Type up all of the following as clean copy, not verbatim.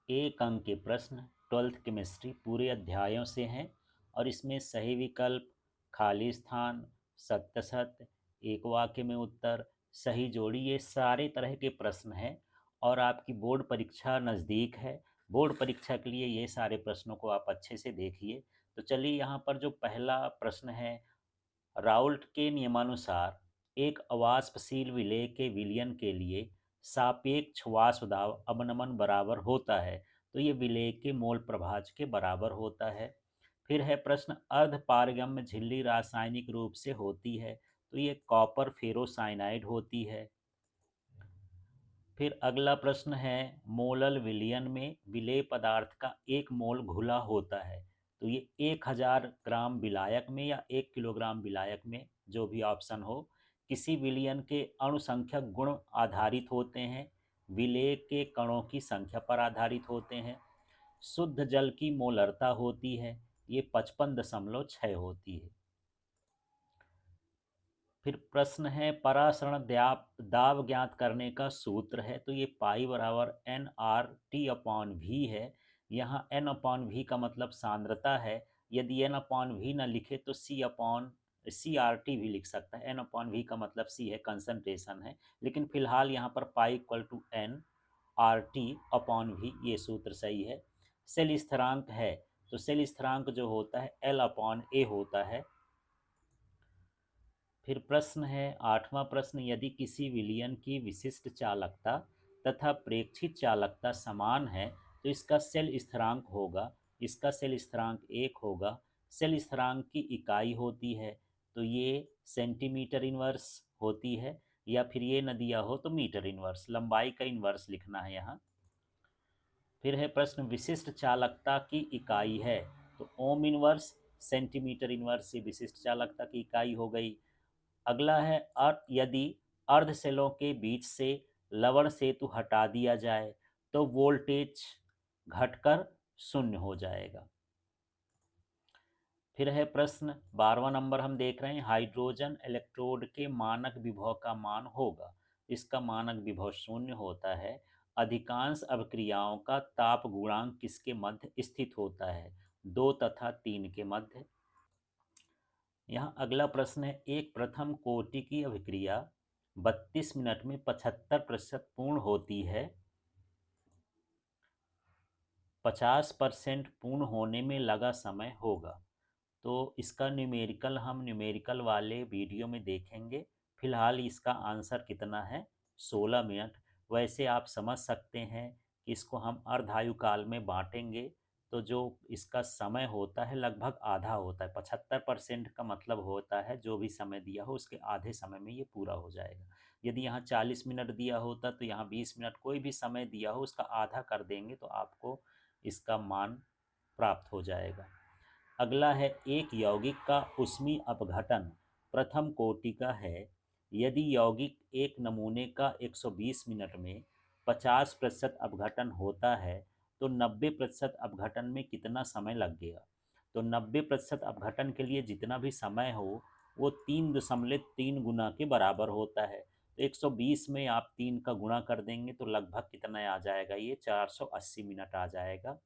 एक अंक के प्रश्न 12th केमिस्ट्री पूरे अध्यायों से हैं और इसमें सही विकल्प, खाली स्थान, सत्य सत्य, एक वाक्य में उत्तर, सही जोड़ी, ये सारे तरह के प्रश्न हैं। और आपकी बोर्ड परीक्षा नज़दीक है। बोर्ड परीक्षा के लिए ये सारे प्रश्नों को आप अच्छे से देखिए। तो चलिए, यहाँ पर जो पहला प्रश्न है, राउल्ट के नियमानुसार एक अवाष्पशील विलेय के विलयन के लिए सापेक्ष वाष्प दाब अवनमन बराबर होता है। तो ये विलेय के मोल प्रभाज के बराबर होता है। फिर है प्रश्न, अर्ध पारगम्य झिल्ली रासायनिक रूप से होती है। तो ये कॉपर फेरोसाइनाइड होती है। फिर अगला प्रश्न है, मोलल विलयन में विलेय पदार्थ का एक मोल घुला होता है। तो ये 1000 ग्राम विलायक में या 1 किलोग्राम विलायक में, जो भी ऑप्शन हो। किसी विलयन के अणुसंख्यक गुण आधारित होते हैं, विलेय के कणों की संख्या पर आधारित होते हैं। शुद्ध जल की मोलरता होती है, ये 55.6 होती है। फिर प्रश्न है, परासरण दाब ज्ञात करने का सूत्र है। तो ये पाई बराबर NRT/V है। यहाँ N/V का मतलब सांद्रता है। यदि N/V ना लिखे तो CRT भी लिख सकता है। N/V का मतलब C है, कंसंट्रेशन है। लेकिन फिलहाल यहाँ पर पाई इक्वल टू NRT/V, ये सूत्र सही है। सेल स्थिरांक है, तो सेल स्थिरांक जो होता है L/A होता है। फिर प्रश्न है, आठवां प्रश्न, यदि किसी विलयन की विशिष्ट चालकता तथा प्रेक्षित चालकता समान है तो इसका सेल स्थिरांक होगा। इसका सेल स्थिरांक 1 होगा। सेल स्थिरांक की इकाई होती है, तो ये सेंटीमीटर इनवर्स होती है, या फिर ये न दिया हो तो मीटर इनवर्स, लंबाई का इनवर्स लिखना है यहाँ। फिर है प्रश्न, विशिष्ट चालकता की इकाई है। तो ओम इनवर्स, सेंटीमीटर इनवर्स, ये विशिष्ट चालकता की इकाई हो गई। अगला है, यदि अर्ध सेलों के बीच से लवण सेतु हटा दिया जाए तो वोल्टेज घटकर शून्य हो जाएगा। फिर है प्रश्न 12वां नंबर हम देख रहे हैं, हाइड्रोजन इलेक्ट्रोड के मानक विभव का मान होगा। इसका मानक विभव शून्य होता है। अधिकांश अभिक्रियाओं का ताप गुणांक किसके मध्य स्थित होता है? 2 तथा 3 के मध्य। यहाँ अगला प्रश्न है, एक प्रथम कोटि की अभिक्रिया 32 मिनट में 75% पूर्ण होती है। 50% पूर्ण होने में लगा समय होगा। तो इसका न्यूमेरिकल हम न्यूमेरिकल वाले वीडियो में देखेंगे। फिलहाल इसका आंसर कितना है? 16 मिनट। वैसे आप समझ सकते हैं कि इसको हम अर्धायु काल में बांटेंगे, तो जो इसका समय होता है लगभग आधा होता है। 75% का मतलब होता है जो भी समय दिया हो उसके आधे समय में ये पूरा हो जाएगा। यदि यहाँ 40 मिनट दिया होता तो यहाँ 20 मिनट, कोई भी समय दिया हो उसका आधा कर देंगे तो आपको इसका मान प्राप्त हो जाएगा। अगला है, एक यौगिक का ऊष्मीय अपघटन प्रथम कोटि का है। यदि यौगिक एक नमूने का 120 मिनट में 50% अपघटन होता है तो 90% अपघटन में कितना समय लगेगा? तो 90% अपघटन के लिए जितना भी समय हो वो 3.3 गुना के बराबर होता है। तो 120 में आप 3 का गुणा कर देंगे तो लगभग कितना आ जाएगा? ये 480 मिनट आ जाएगा।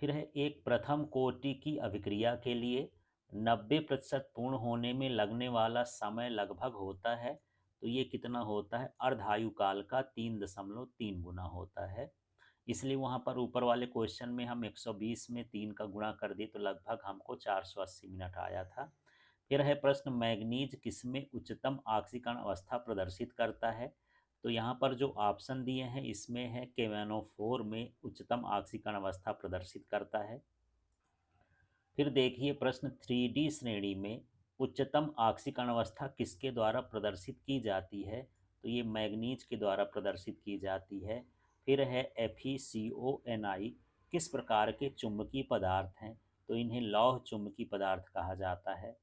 फिर है, एक प्रथम कोटि की अभिक्रिया के लिए 90% पूर्ण होने में लगने वाला समय लगभग होता है। तो ये कितना होता है? अर्धायु काल का 3.3 गुना होता है। इसलिए वहाँ पर ऊपर वाले क्वेश्चन में हम 120 में 3 का गुणा कर दिए तो लगभग हमको 480 मिनट आया था। फिर है प्रश्न, मैग्नीज किसमें उच्चतम ऑक्सीकरण अवस्था प्रदर्शित करता है? तो यहाँ पर जो ऑप्शन दिए हैं इसमें है केवेनोफोर में उच्चतम ऑक्सीकरण अवस्था प्रदर्शित करता है। फिर देखिए प्रश्न, 3D श्रेणी में उच्चतम ऑक्सीकरण अवस्था किसके द्वारा प्रदर्शित की जाती है? तो ये मैग्नीज के द्वारा प्रदर्शित की जाती है। फिर है FeCONI किस प्रकार के चुंबकीय पदार्थ हैं? तो इन्हें लौह चुंबकीय पदार्थ कहा जाता है।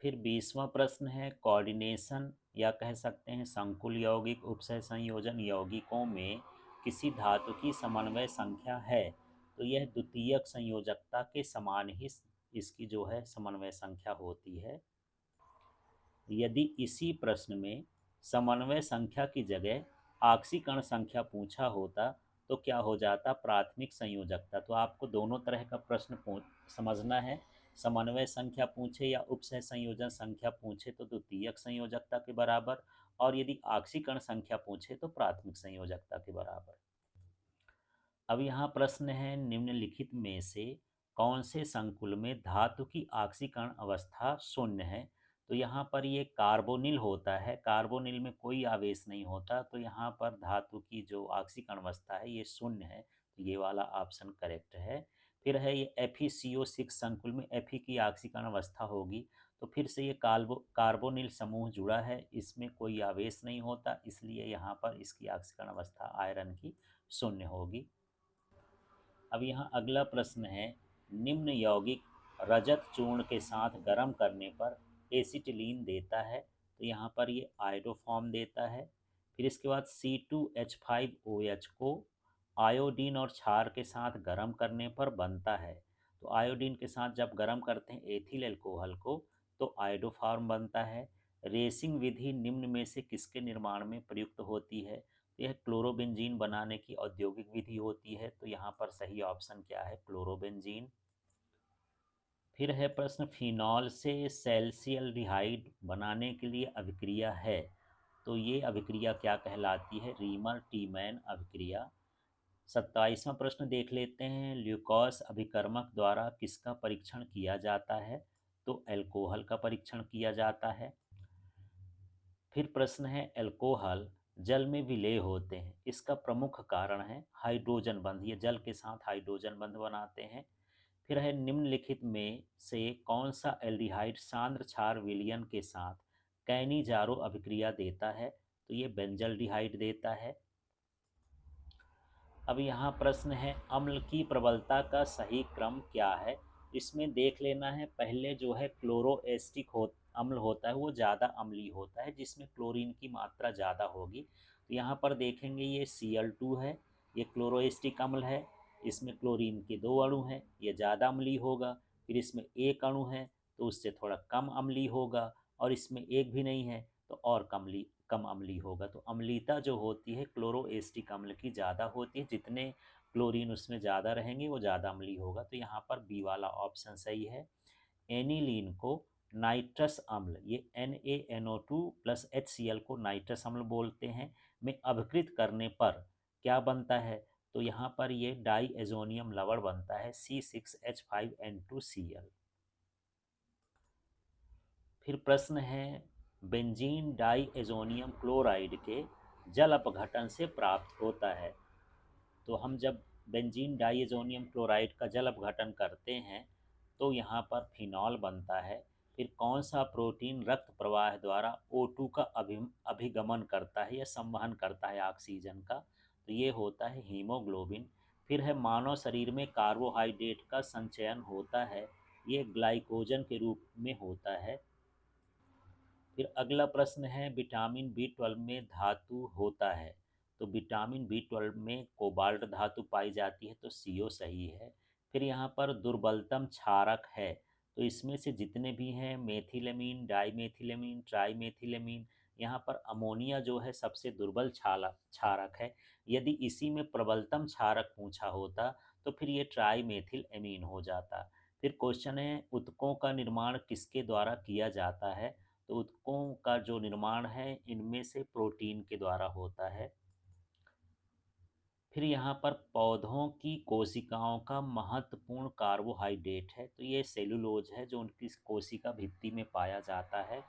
फिर 20वां प्रश्न है, कोऑर्डिनेशन या कह सकते हैं संकुल यौगिक उपसय संयोजन यौगिकों में किसी धातु की समन्वय संख्या है। तो यह द्वितीयक संयोजकता के समान ही इसकी जो है समन्वय संख्या होती है। यदि इसी प्रश्न में समन्वय संख्या की जगह ऑक्सीकरण संख्या पूछा होता तो क्या हो जाता, प्राथमिक संयोजकता। तो आपको दोनों तरह का प्रश्न समझना है। समन्वय संख्या पूछे या उपसह संयोजन संख्या पूछे तो द्वितीयक संयोजकता के बराबर, और यदि आक्सीकरण संख्या पूछे तो प्राथमिक संयोजकता के बराबर। अब यहाँ प्रश्न है, निम्नलिखित में से कौन से संकुल में धातु की ऑक्सीकरण अवस्था शून्य है। तो यहाँ पर ये कार्बोनिल होता है, कार्बोनिल में कोई आवेश नहीं होता, तो यहाँ पर धातु की जो ऑक्सीकरण अवस्था है ये शून्य है, तो ये वाला ऑप्शन करेक्ट है। फिर है ये FeCO6 संकुल में Fe की ऑक्सीकरण अवस्था होगी, तो फिर से ये कार्बोनिल समूह जुड़ा है, इसमें कोई आवेश नहीं होता, इसलिए यहाँ पर इसकी ऑक्सीकरण अवस्था आयरन की शून्य होगी। अब यहाँ अगला प्रश्न है, निम्न यौगिक रजत चूर्ण के साथ गर्म करने पर एसिटिलीन देता है। तो यहाँ पर ये आयोडोफॉर्म देता है। फिर इसके बाद C2H5OH को आयोडीन और क्षार के साथ गर्म करने पर बनता है। तो आयोडीन के साथ जब गर्म करते हैं एथिल एल्कोहल को तो आयोडोफॉर्म बनता है। रेसिंग विधि निम्न में से किसके निर्माण में प्रयुक्त होती है। यह क्लोरोबेंजीन बनाने की औद्योगिक विधि होती है, तो यहाँ पर सही ऑप्शन क्या है, क्लोरोबेंजीन। फिर है प्रश्न, फिनॉल से सैल्सियल्डिहाइड बनाने के लिए अभिक्रिया है, तो ये अभिक्रिया क्या कहलाती है, रीमर टीमैन अभिक्रिया। 27वां प्रश्न देख लेते हैं, ल्यूकोस अभिकर्मक द्वारा किसका परीक्षण किया जाता है। तो एल्कोहल का परीक्षण किया जाता है। फिर प्रश्न है, एल्कोहल जल में विलेय होते हैं, इसका प्रमुख कारण है हाइड्रोजन बंध, ये जल के साथ हाइड्रोजन बंध बनाते हैं। फिर है, निम्नलिखित में से कौन सा एल्डिहाइड सांद्र क्षार विलयन के साथ कैनिजारो अभिक्रिया देता है। तो ये बेंजल्डिहाइड देता है। अब यहाँ प्रश्न है, अम्ल की प्रबलता का सही क्रम क्या है। इसमें देख लेना है, पहले जो है क्लोरोएस्टिक अम्ल होता है वो ज़्यादा अम्लीय होता है, जिसमें क्लोरीन की मात्रा ज़्यादा होगी। तो यहाँ पर देखेंगे ये Cl2 है, ये क्लोरोएस्टिक अम्ल है, इसमें क्लोरीन के 2 अणु हैं, ये ज़्यादा अम्लीय होगा। फिर इसमें एक अणु है तो उससे थोड़ा कम अम्लीय होगा, और इसमें एक भी नहीं है तो और कम अम्लीय होगा। तो अम्लीयता जो होती है क्लोरोएस्टिक अम्ल की ज़्यादा होती है, जितने क्लोरीन उसमें ज़्यादा रहेंगे वो ज़्यादा अम्लीय होगा। तो यहाँ पर बी वाला ऑप्शन सही है। एनिलीन को नाइट्रस अम्ल, ये NaNO2 प्लस HCl को नाइट्रस अम्ल बोलते हैं, में अभिकृत करने पर क्या बनता है। तो यहाँ पर ये डाई एजोनियम लवण बनता है, C6H5N2Cl। फिर प्रश्न है, बेंजीन डाई एजोनियम क्लोराइड के जल अपघटन से प्राप्त होता है। तो हम जब बेंजीन डाई एजोनियम क्लोराइड का जल अपघटन करते हैं तो यहाँ पर फिनॉल बनता है। फिर कौन सा प्रोटीन रक्त प्रवाह द्वारा O2 का अभिगमन करता है या संवहन करता है ऑक्सीजन का। तो ये होता है हीमोग्लोबिन। फिर है, मानव शरीर में कार्बोहाइड्रेट का संचयन होता है, ये ग्लाइकोजन के रूप में होता है। फिर अगला प्रश्न है, विटामिन B12 में धातु होता है। तो विटामिन B12 में कोबाल्ट धातु पाई जाती है, तो CO सही है। फिर यहाँ पर दुर्बलतम क्षारक है, तो इसमें से जितने भी हैं मेथिलेमीन, डाईमेथिलेमीन, ट्राईमेथिलेमीन, यहाँ पर अमोनिया जो है सबसे दुर्बल क्षारक है। यदि इसी में प्रबलतम क्षारक पूछा होता तो फिर ये ट्राईमेथिल एमीन हो जाता। फिर क्वेश्चन है, उत्तकों का निर्माण किसके द्वारा किया जाता है। तो उत्तकों का जो निर्माण है इनमें से प्रोटीन के द्वारा होता है। फिर यहाँ पर पौधों की कोशिकाओं का महत्वपूर्ण कार्बोहाइड्रेट है, तो ये सेलुलोज है जो उनकी कोशिका भित्ति में पाया जाता है।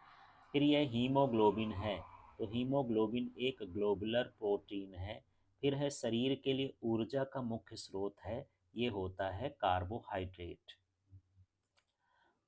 फिर यह हीमोग्लोबिन है, तो हीमोग्लोबिन एक ग्लोबुलर प्रोटीन है। फिर है, शरीर के लिए ऊर्जा का मुख्य स्रोत है, ये होता है कार्बोहाइड्रेट।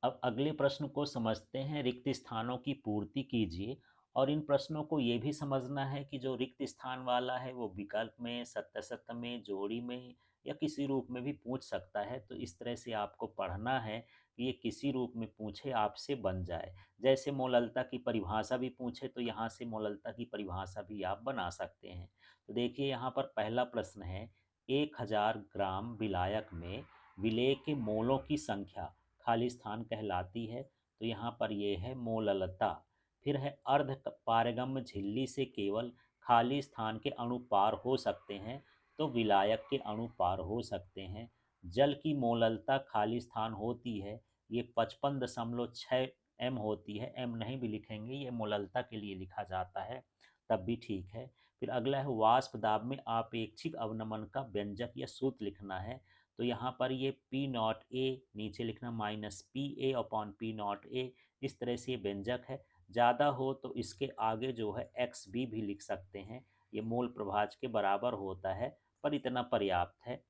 अब अगले प्रश्न को समझते हैं, रिक्त स्थानों की पूर्ति कीजिए। और इन प्रश्नों को ये भी समझना है कि जो रिक्त स्थान वाला है वो विकल्प में, सत्य सत्य में, जोड़ी में या किसी रूप में भी पूछ सकता है। तो इस तरह से आपको पढ़ना है कि ये किसी रूप में पूछे आपसे बन जाए। जैसे मोललता की परिभाषा भी पूछे तो यहाँ से मोललता की परिभाषा भी आप बना सकते हैं। तो देखिए यहाँ पर पहला प्रश्न है, 1000 ग्राम विलायक में विलेय के मोलों की संख्या खाली स्थान कहलाती है। तो यहाँ पर ये है मोललता। फिर है, अर्ध पारगम्य झिल्ली से केवल खाली स्थान के अणु पार हो सकते हैं, तो विलायक के अणु पार हो सकते हैं। जल की मोललता खाली स्थान होती है, ये 55.6 एम होती है। एम नहीं भी लिखेंगे, ये मोललता के लिए लिखा जाता है, तब भी ठीक है। फिर अगला है वाष्प दाब में आपेक्षिक अवनमन का व्यंजक या सूत्र लिखना है। तो यहाँ पर ये पी नॉट ए नीचे लिखना minus P A upon P not a, इस तरह से ये व्यंजक है। ज़्यादा हो तो इसके आगे जो है एक्स बी भी लिख सकते हैं, ये मोल प्रभाज के बराबर होता है, पर इतना पर्याप्त है।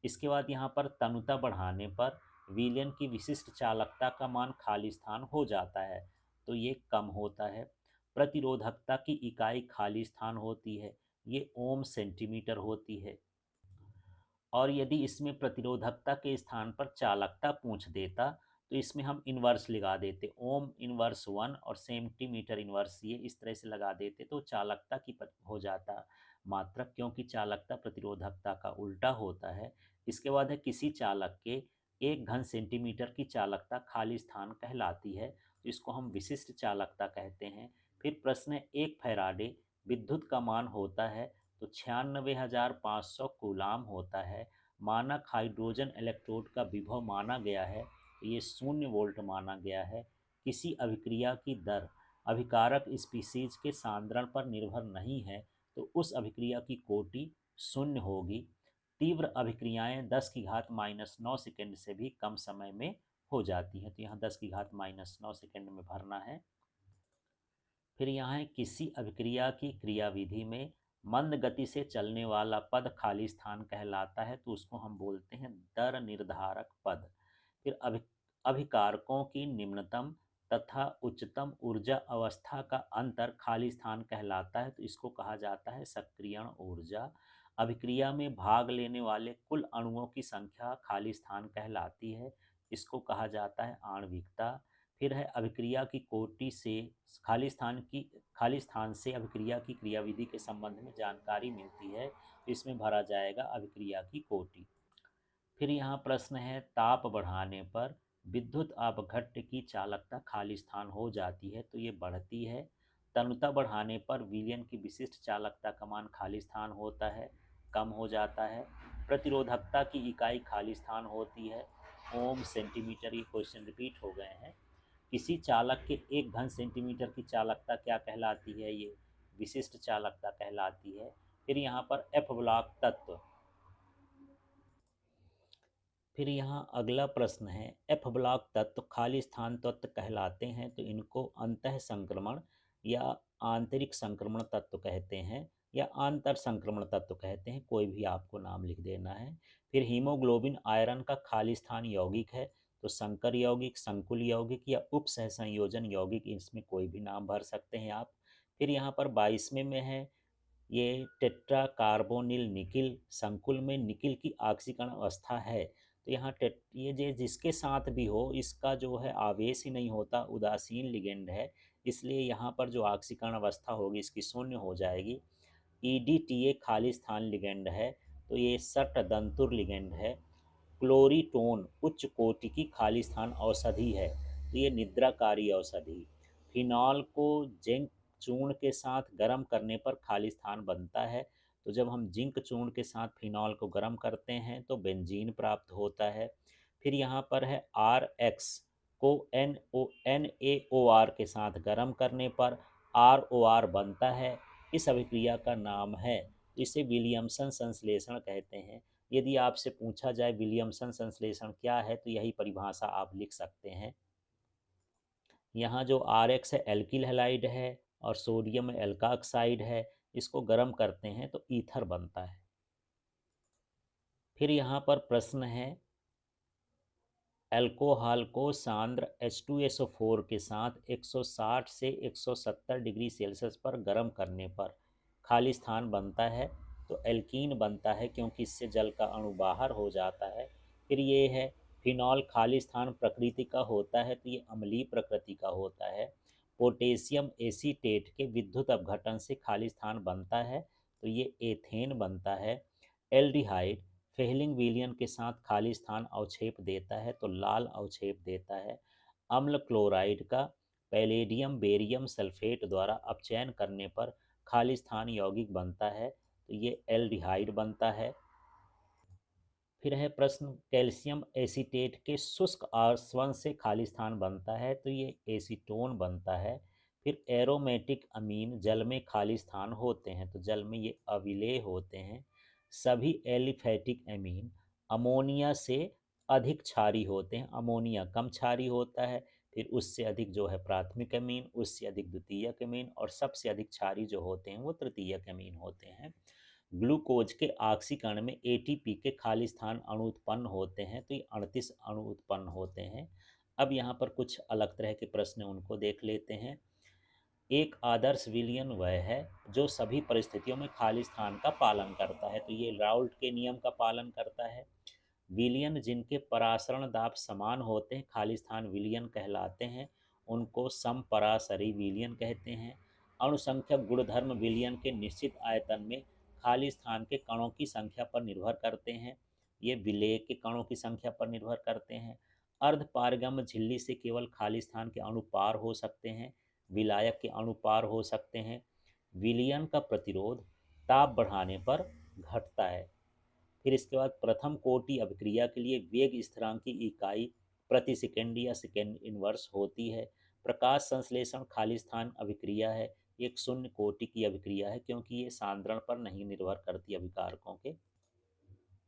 इसके बाद यहाँ पर तनुता बढ़ाने पर विलयन की विशिष्ट चालकता का मान खाली स्थान हो जाता है, तो ये कम होता है। प्रतिरोधकता की इकाई खाली स्थान होती है, ये ओम सेंटीमीटर होती है। और यदि इसमें प्रतिरोधकता के स्थान पर चालकता पूछ देता तो इसमें हम इन्वर्स लगा देते, ओम इन्वर्स 1 और सेंटीमीटर इन्वर्स ये इस तरह से लगा देते, तो चालकता की हो जाता मात्रक, क्योंकि चालकता प्रतिरोधकता का उल्टा होता है। इसके बाद है किसी चालक के 1 घन सेंटीमीटर की चालकता खाली स्थान कहलाती है, तो इसको हम विशिष्ट चालकता कहते हैं। फिर प्रश्न है, 1 फैराडे विद्युत का मान होता है, तो 96,500 कूलाम होता है। मानक हाइड्रोजन इलेक्ट्रोड का विभव माना गया है, तो ये 0 वोल्ट माना गया है। किसी अभिक्रिया की दर अभिकारक स्पीसीज के सांद्रण पर निर्भर नहीं है, तो उस अभिक्रिया की कोटि 0 होगी। तीव्र अभिक्रियाएं 10⁻⁻9 सेकेंड से भी कम समय में हो जाती हैं, तो यहाँ 10⁻⁻9 सेकेंड में भरना है। फिर यहाँ है किसी अभिक्रिया की क्रियाविधि में मंद गति से चलने वाला पद खाली स्थान कहलाता है, तो उसको हम बोलते हैं दर निर्धारक पद। फिर अभिकारकों की निम्नतम तथा उच्चतम ऊर्जा अवस्था का अंतर खाली स्थान कहलाता है, तो इसको कहा जाता है सक्रियण ऊर्जा। अभिक्रिया में भाग लेने वाले कुल अणुओं की संख्या खाली स्थान कहलाती है, इसको कहा जाता है आणविकता। फिर है अभिक्रिया की कोटि से खाली स्थान से अभिक्रिया की क्रियाविधि के संबंध में जानकारी मिलती है, तो इसमें भरा जाएगा अभिक्रिया की कोटि। फिर यहाँ प्रश्न है, ताप बढ़ाने पर विद्युत अपघट्य की चालकता खाली स्थान हो जाती है, तो ये बढ़ती है। तनुता बढ़ाने पर विलयन की विशिष्ट चालकता का मान खाली स्थान होता है, कम हो जाता है। प्रतिरोधकता की इकाई खाली स्थान होती है, ओम सेंटीमीटर, ये क्वेश्चन रिपीट हो गए हैं। किसी चालक के 1 घन सेंटीमीटर की चालकता क्या कहलाती है, ये विशिष्ट चालकता कहलाती है। फिर यहाँ पर एफ ब्लॉक तत्व। फिर यहाँ अगला प्रश्न है, एफ ब्लॉक तत्व खाली स्थान तत्व कहलाते हैं, तो इनको अंतः संक्रमण या आंतरिक संक्रमण तत्व कहते हैं, या आंतर संक्रमण तत्व कहते हैं, कोई भी आपको नाम लिख देना है। फिर हीमोग्लोबिन आयरन का खाली स्थान यौगिक है, तो संकर यौगिक, संकुल यौगिक या उप सहसंयोजन यौगिक, इसमें कोई भी नाम भर सकते हैं आप। फिर यहाँ पर 22वें में है, ये टेट्रा कार्बोनिल निकिल, संकुल में निकिल की ऑक्सीकरण अवस्था है, तो यहाँ ये जो जिसके साथ भी हो इसका जो है आवेश ही नहीं होता, उदासीन लिगेंड है, इसलिए यहाँ पर जो ऑक्सीकरण अवस्था होगी इसकी 0 हो जाएगी। ईडीटीए खाली स्थान लिगेंड है, तो ये सट दंतुर लिगेंड है। क्लोरीटोन उच्च कोटि की खाली स्थान औषधि है, तो ये निद्राकारी औषधि। फिनॉल को जिंक चूर्ण के साथ गर्म करने पर खाली स्थान बनता है, तो जब हम जिंक चूर्ण के साथ फिनॉल को गर्म करते हैं तो बेंजीन प्राप्त होता है। फिर यहाँ पर है आर एक्स को NaOR के साथ गर्म करने पर ROR बनता है, इस अभिक्रिया का नाम है, इसे विलियमसन संश्लेषण कहते हैं। यदि आपसे पूछा जाए विलियमसन संश्लेषण क्या है, तो यही परिभाषा आप लिख सकते हैं। यहाँ जो RX है एल्किल हैलाइड है और सोडियम एल्काक्साइड है, इसको गर्म करते हैं तो ईथर बनता है। फिर यहाँ पर प्रश्न है, अल्कोहल को सांद्र H2SO4 के साथ 160 से 170 डिग्री सेल्सियस पर गर्म करने पर खाली स्थान बनता है, तो एल्कीन बनता है, क्योंकि इससे जल का अणु बाहर हो जाता है। फिर ये है फिनॉल खाली स्थान प्रकृति का होता है, तो ये अम्लीय प्रकृति का होता है। पोटेशियम एसीटेट के विद्युत अपघटन से खाली स्थान बनता है, तो ये एथेन बनता है। एल्डिहाइड फेहलिंग विलियन के साथ खाली स्थान अवक्षेप देता है, तो लाल अवक्षेप देता है। अम्ल क्लोराइड का पैलेडियम बेरियम सल्फेट द्वारा अपचयन करने पर खाली स्थान यौगिक बनता है, तो ये एल्डिहाइड बनता है। फिर है प्रश्न, कैल्शियम एसीटेट के शुष्क आसवन से खाली स्थान बनता है, तो ये एसीटोन बनता है। फिर एरोमेटिक अमीन जल में खाली स्थान होते हैं, तो जल में ये अविलेय होते हैं। सभी एलिफैटिक अमीन अमोनिया से अधिक क्षारी होते हैं, अमोनिया कम क्षारी होता है। फिर उससे अधिक जो है प्राथमिक अमीन, उससे अधिक द्वितीयक अमीन, और सबसे अधिक क्षारी जो होते हैं वो तृतीयक अमीन होते हैं। ग्लूकोज के ऑक्सीकरण में एटीपी के खाली स्थान अणु उत्पन्न होते हैं, तो ये 38 अणु उत्पन्न होते हैं। अब यहाँ पर कुछ अलग तरह के प्रश्न उनको देख लेते हैं। एक आदर्श विलयन वह है जो सभी परिस्थितियों में खाली स्थान का पालन करता है, तो ये राउल्ट के नियम का पालन करता है। विलयन जिनके परासरण दाब समान होते हैं खाली स्थान विलयन कहलाते हैं, उनको समपरासरी विलयन कहते हैं। अणुसंख्यक गुणधर्म विलयन के निश्चित आयतन में खाली स्थान के कणों की संख्या पर निर्भर करते हैं, ये विलेय के कणों की संख्या पर निर्भर करते हैं। अर्धपारगम्य झिल्ली से केवल खाली स्थान के अणु पार हो सकते हैं, विलायक के अणु पार हो सकते हैं। विलयन का प्रतिरोध ताप बढ़ाने पर घटता है। फिर इसके बाद प्रथम कोटि अभिक्रिया के लिए वेग स्थिरांक की इकाई प्रति सेकेंड या सेकेंड इनवर्स होती है। प्रकाश संश्लेषण खाली स्थान अभिक्रिया है, एक शून्य कोटि की अभिक्रिया है क्योंकि ये सांद्रण पर नहीं निर्भर करती अभिकारकों के।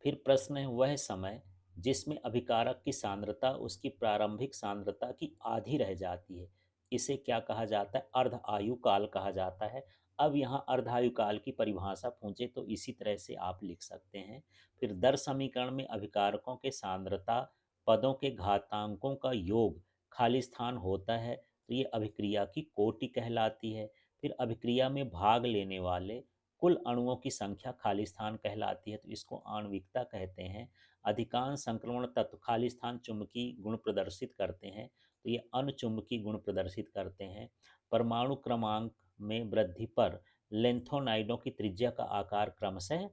फिर प्रश्न है, वह समय जिसमें अभिकारक की सांद्रता उसकी प्रारंभिक सांद्रता की आधी रह जाती है, इसे क्या कहा जाता है? अर्ध आयु काल कहा जाता है। अब यहाँ अर्ध आयु काल की परिभाषा पूछे तो इसी तरह से आप लिख सकते हैं। फिर दर समीकरण में अभिकारकों के सांद्रता पदों के घातांकों का योग खाली स्थान होता है, तो ये अभिक्रिया की कोटि कहलाती है। फिर अभिक्रिया में भाग लेने वाले कुल अणुओं की संख्या खाली स्थान कहलाती है, तो इसको आणविकता कहते हैं। अधिकांश संक्रमण तत्व खाली स्थान चुंबकीय गुण प्रदर्शित करते हैं, तो ये अनचुंबकीय गुण प्रदर्शित करते हैं। परमाणु क्रमांक में वृद्धि पर लेंथोनाइडों की त्रिज्या का आकार क्रमशः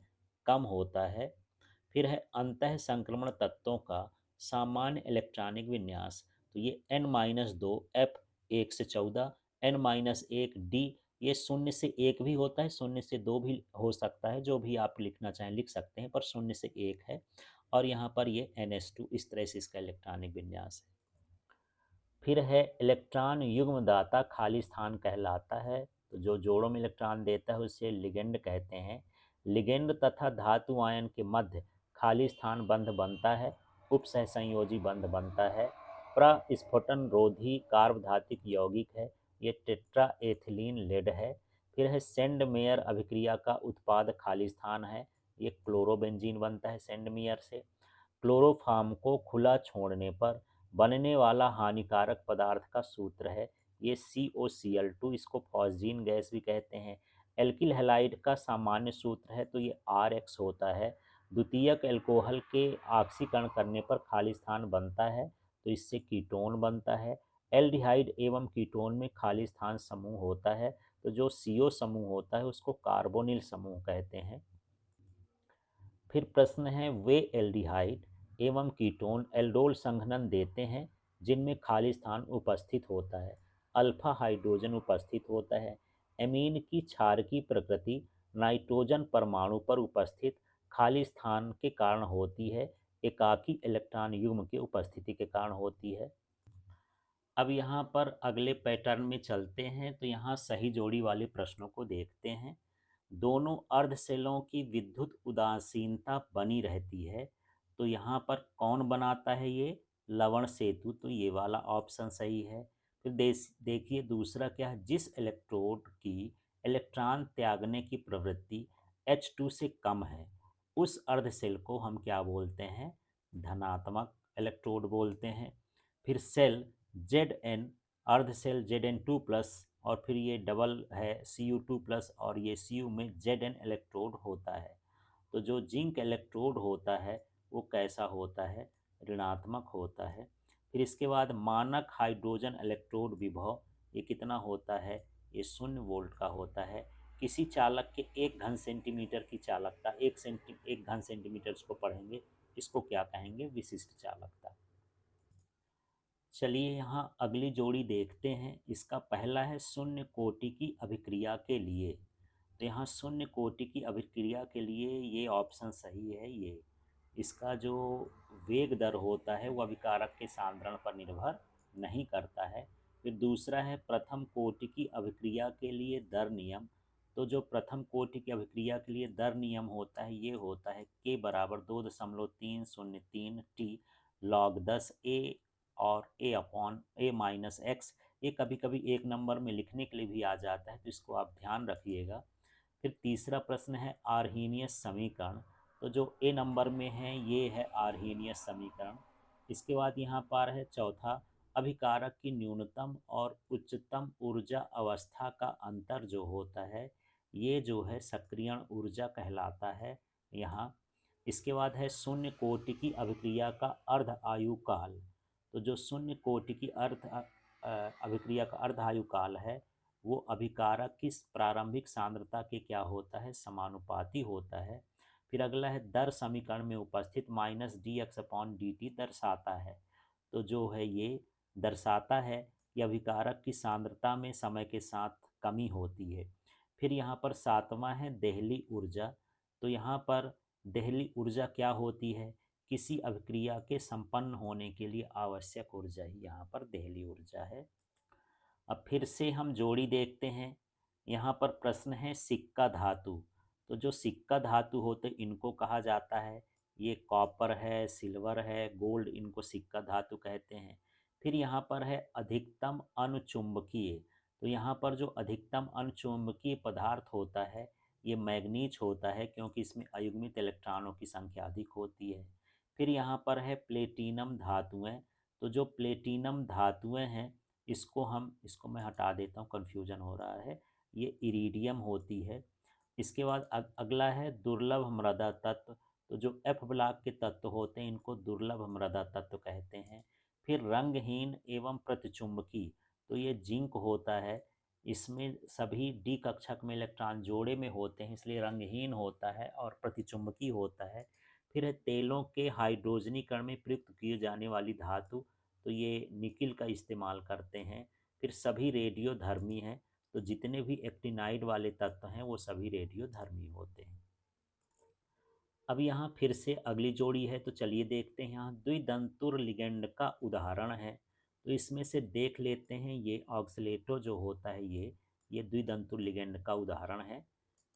कम होता है। फिर है अंतः संक्रमण तत्वों का सामान्य इलेक्ट्रॉनिक विन्यास, तो ये n-2 f 1 से 14, n-1 d, ये 0 से 1 भी होता है, 0 से 2 भी हो सकता है, जो भी आप लिखना चाहें लिख सकते हैं, पर 0 से 1 है। और यहाँ पर ये NH2, इस तरह से इसका इलेक्ट्रॉनिक विन्यास है। फिर है इलेक्ट्रॉन युग्मदाता खाली स्थान कहलाता है, तो जो जोड़ों में इलेक्ट्रॉन देता है उसे लिगेंड कहते हैं। लिगेंड तथा धातु आयन के मध्य खाली स्थान बंध बनता है, उपसहसंयोजी बंध बनता है। प्रस्फुटन रोधी कार्बधातुक यौगिक है, ये टेट्रा एथिलीन लेड है। फिर है सेंड मेयर अभिक्रिया का उत्पाद खाली स्थान है, ये क्लोरोबेंजीन बनता है सेंड मेयर से। क्लोरोफॉर्म को खुला छोड़ने पर बनने वाला हानिकारक पदार्थ का सूत्र है, ये COCl2, इसको फॉस्जीन गैस भी कहते हैं। एल्किल हैलाइड का सामान्य सूत्र है, तो ये RX होता है। द्वितीयक एल्कोहल के ऑक्सीकरण करने पर खाली स्थान बनता है, तो इससे कीटोन बनता है। एल्डिहाइड एवं कीटोन में खाली स्थान समूह होता है, तो जो CO समूह होता है उसको कार्बोनिल समूह कहते हैं। फिर प्रश्न है, वे एल्डिहाइड एवं कीटोन एल्डोल संघनन देते हैं जिनमें खाली स्थान उपस्थित होता है, अल्फा हाइड्रोजन उपस्थित होता है। एमीन की क्षारकीय प्रकृति नाइट्रोजन परमाणु पर उपस्थित खाली स्थान के कारण होती है, एकाकी इलेक्ट्रॉन युग्म की उपस्थिति के कारण होती है। अब यहाँ पर अगले पैटर्न में चलते हैं, तो यहाँ सही जोड़ी वाले प्रश्नों को देखते हैं। दोनों अर्धसेलों की विद्युत उदासीनता बनी रहती है, तो यहाँ पर कौन बनाता है? ये लवण सेतु, तो ये वाला ऑप्शन सही है। फिर देखिए दूसरा क्या है, जिस इलेक्ट्रोड की इलेक्ट्रॉन त्यागने की प्रवृत्ति H2 से कम है उस अर्धसेल को हम क्या बोलते हैं? धनात्मक इलेक्ट्रोड बोलते हैं। फिर सेल Zn, अर्ध सेल Zn2+, और फिर ये डबल है Cu2+, और ये Cu में Zn इलेक्ट्रोड होता है। तो जो जिंक इलेक्ट्रोड होता है वो कैसा होता है? ऋणात्मक होता है। फिर इसके बाद मानक हाइड्रोजन इलेक्ट्रोड विभव ये कितना होता है? ये 0 वोल्ट का होता है। किसी चालक के 1 घन सेंटीमीटर की चालकता, 1 घन सेंटीमीटर को पढ़ेंगे, इसको क्या कहेंगे? विशिष्ट चालकता। चलिए यहाँ अगली जोड़ी देखते हैं। इसका पहला है 0 कोटि की अभिक्रिया के लिए, तो यहाँ शून्य कोटि की अभिक्रिया के लिए ये ऑप्शन सही है। ये इसका जो वेग दर होता है वह अभिकारक के सांद्रण पर निर्भर नहीं करता है। फिर दूसरा है प्रथम कोटि की अभिक्रिया के लिए दर नियम। तो जो प्रथम कोटि की अभिक्रिया के लिए दर नियम होता है ये होता है k बराबर 2.303 टी log 10 a और a upon a minus x. ये कभी कभी एक नंबर में लिखने के लिए भी आ जाता है, तो इसको आप ध्यान रखिएगा। फिर तीसरा प्रश्न है आर्हीनियस समीकरण। तो जो ए नंबर में है ये है आर्हीनियस समीकरण। इसके बाद यहाँ पर है चौथा, अभिकारक की न्यूनतम और उच्चतम ऊर्जा अवस्था का अंतर जो होता है ये जो है सक्रियण ऊर्जा कहलाता है यहाँ। इसके बाद है शून्य कोटि की अभिक्रिया का अर्ध आयु काल। तो जो शून्य कोटि की अभिक्रिया का अर्ध आयु काल है वो अभिकारक की प्रारंभिक सांद्रता के क्या होता है, समानुपाती होता है। फिर अगला है दर समीकरण में उपस्थित minus D x upon D T दर्शाता है। तो जो है ये दर्शाता है कि अभिकारक की सांद्रता में समय के साथ कमी होती है। फिर यहाँ पर सातवां है देहली ऊर्जा। तो यहाँ पर देहली ऊर्जा क्या होती है, किसी अभिक्रिया के संपन्न होने के लिए आवश्यक ऊर्जा ही यहाँ पर देहली ऊर्जा है। अब फिर से हम जोड़ी देखते हैं। यहाँ पर प्रश्न है सिक्का धातु। तो जो सिक्का धातु होते इनको कहा जाता है, ये कॉपर है, सिल्वर है, गोल्ड, इनको सिक्का धातु कहते हैं। फिर यहाँ पर है अधिकतम अनुचुंबकीय। तो यहाँ पर जो अधिकतम अनुचुंबकीय पदार्थ होता है ये मैग्नीज होता है, क्योंकि इसमें अयुग्मित इलेक्ट्रॉनों की संख्या अधिक होती है। फिर यहाँ पर है प्लेटिनम धातुएं। तो जो प्लेटिनम धातुएं हैं इसको मैं हटा देता हूँ, कन्फ्यूजन हो रहा है, ये इरीडियम होती है। इसके बाद अगला है दुर्लभ मृदा तत्व। तो जो एफ ब्लॉक के तत्व होते हैं इनको दुर्लभ मृदा तत्व कहते हैं। फिर रंगहीन एवं प्रतिचुंबकी। तो ये जिंक होता है, इसमें सभी डी कक्षक में इलेक्ट्रॉन जोड़े में होते हैं इसलिए रंगहीन होता है और प्रतिचुंबकी होता है। फिर है तेलों के हाइड्रोजनीकरण में प्रयुक्त किए जाने वाली धातु। तो ये निकिल का इस्तेमाल करते हैं। फिर सभी रेडियोधर्मी हैं। तो जितने भी एक्टिनाइड वाले तत्व हैं वो सभी रेडियोधर्मी होते हैं। अब यहाँ फिर से अगली जोड़ी है, तो चलिए देखते हैं। यहाँ द्विदंतुर लिगेंड का उदाहरण है। तो इसमें से देख लेते हैं, ये ऑक्सीलेटो जो होता है ये द्विदंतुर लिगेंड का उदाहरण है।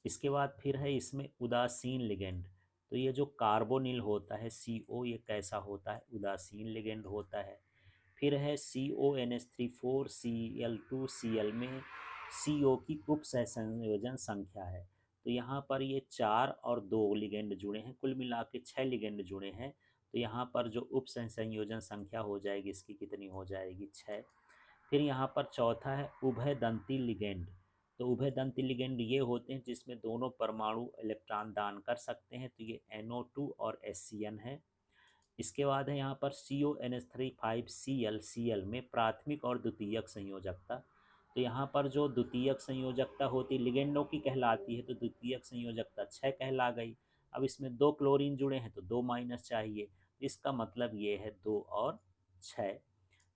इसके बाद फिर है इसमें उदासीन लिगेंड। तो ये जो कार्बोनिल होता है CO, ये कैसा होता है, उदासीन लिगेंड होता है। फिर है CONH3 4Cl2Cl में CO की उप सहसंयोजन संख्या है। तो यहाँ पर ये 4 और 2 लिगेंड जुड़े हैं, कुल मिला के 6 लिगेंड जुड़े हैं। तो यहाँ पर जो उप संयोजन संख्या हो जाएगी इसकी कितनी हो जाएगी, 6। फिर यहाँ पर चौथा है उभयदंती लिगेंड। तो उभयदंती लिगेंड ये होते हैं जिसमें दोनों परमाणु इलेक्ट्रॉन दान कर सकते हैं। तो ये NO2 और HCN है। इसके बाद है यहाँ पर CONH3 5Cl में प्राथमिक और द्वितीयक संयोजकता। तो यहाँ पर जो द्वितीयक संयोजकता होती है लिगेंडों की कहलाती है, तो द्वितीयक संयोजकता 6 कहला गई। अब इसमें 2 क्लोरीन जुड़े हैं तो 2 माइनस चाहिए, इसका मतलब ये है 2 और 6।